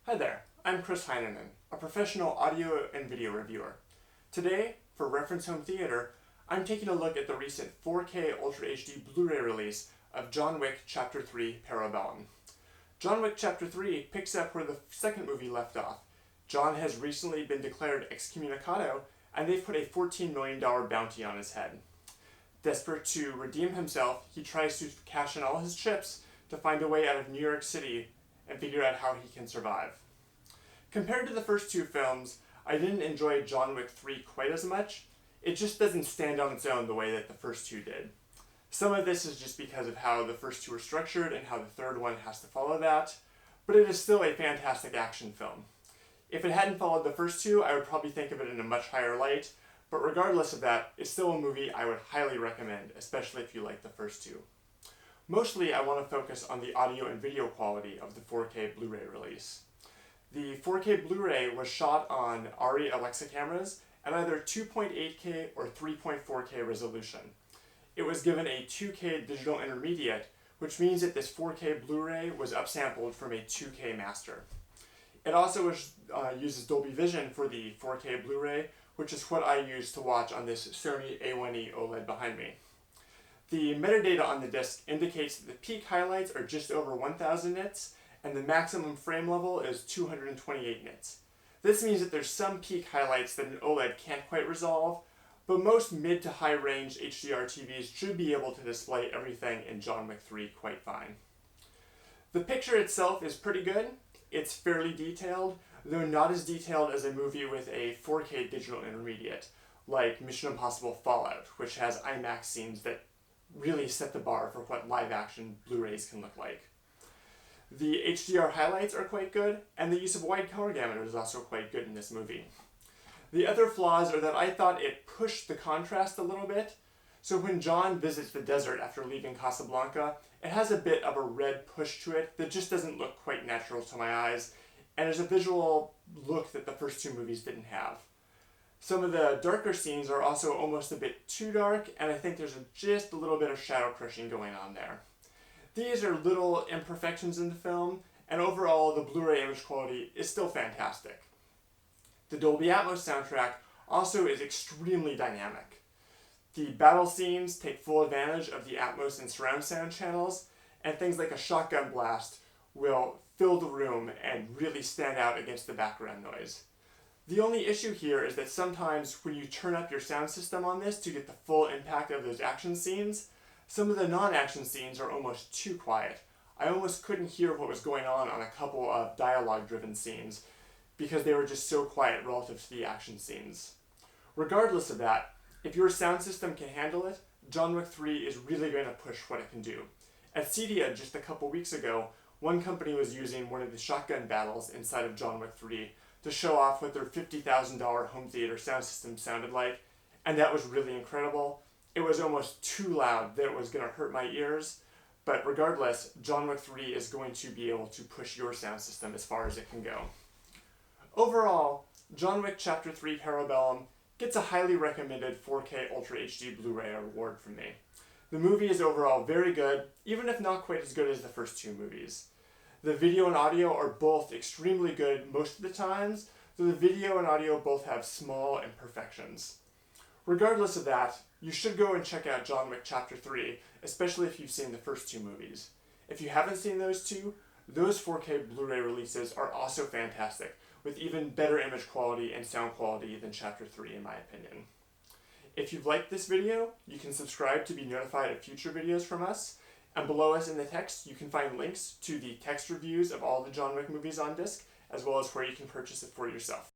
Hi there, I'm Chris Heineman, a professional audio and video reviewer. Today, for Reference Home Theater, I'm taking a look at the recent 4K UltraHD Blu-ray release of John Wick Chapter 3 Parabellum. John Wick Chapter 3 picks up where the second movie left off. John has recently been declared excommunicado, and they've put a $14 million bounty on his head. Desperate to redeem himself, he tries to cash in all his chips to find a way out of New York City and figure out how he can survive. Compared to the first two films, I didn't enjoy John Wick 3 quite as much. It just doesn't stand on its own the way that the first two did. Some of this is just because of how the first two are structured and how the third one has to follow that, but it is still a fantastic action film. If it hadn't followed the first two, I would probably think of it in a much higher light, but regardless of that, it's still a movie I would highly recommend, especially if you like the first two. Mostly, I want to focus on the audio and video quality of the 4K Blu-ray release. The 4K Blu-ray was shot on ARRI Alexa cameras at either 2.8K or 3.4K resolution. It was given a 2K digital intermediate, which means that this 4K Blu-ray was upsampled from a 2K master. It also uses Dolby Vision for the 4K Blu-ray, which is what I use to watch on this Sony A1E OLED behind me. The metadata on the disc indicates that the peak highlights are just over 1000 nits, and the maximum frame level is 228 nits. This means that there's some peak highlights that an OLED can't quite resolve, but most mid to high range HDR TVs should be able to display everything in John Wick 3 quite fine. The picture itself is pretty good. It's fairly detailed, though not as detailed as a movie with a 4K digital intermediate, like Mission Impossible Fallout, which has IMAX scenes that really set the bar for what live-action Blu-rays can look like. The HDR highlights are quite good, and the use of wide color gamut is also quite good in this movie. The other flaws are that I thought it pushed the contrast a little bit, so when John visits the desert after leaving Casablanca, it has a bit of a red push to it that just doesn't look quite natural to my eyes, and there's a visual look that the first two movies didn't have. Some of the darker scenes are also almost a bit too dark, and I think there's just a little bit of shadow crushing going on there. These are little imperfections in the film, and overall the Blu-ray image quality is still fantastic. The Dolby Atmos soundtrack also is extremely dynamic. The battle scenes take full advantage of the Atmos and surround sound channels, and things like a shotgun blast will fill the room and really stand out against the background noise. The only issue here is that sometimes when you turn up your sound system on this to get the full impact of those action scenes, some of the non-action scenes are almost too quiet. I almost couldn't hear what was going on a couple of dialogue-driven scenes because they were just so quiet relative to the action scenes. Regardless of that, if your sound system can handle it, John Wick 3 is really going to push what it can do. At CEDIA just a couple weeks ago, one company was using one of the shotgun battles inside of John Wick 3 to show off what their $50,000 home theater sound system sounded like, and that was really incredible. It was almost too loud that it was going to hurt my ears, but regardless, John Wick 3 is going to be able to push your sound system as far as it can go. Overall, John Wick Chapter 3 Parabellum gets a highly recommended 4K UltraHD Blu-ray award from me. The movie is overall very good, even if not quite as good as the first two movies. The video and audio are both extremely good most of the times, though the video and audio both have small imperfections. Regardless of that, you should go and check out John Wick Chapter 3, especially if you've seen the first two movies. If you haven't seen those two, those 4K Blu-ray releases are also fantastic, with even better image quality and sound quality than Chapter 3 in my opinion. If you've liked this video, you can subscribe to be notified of future videos from us, and below us in the text you can find links to the text reviews of all the John Wick movies on disc, as well as where you can purchase it for yourself.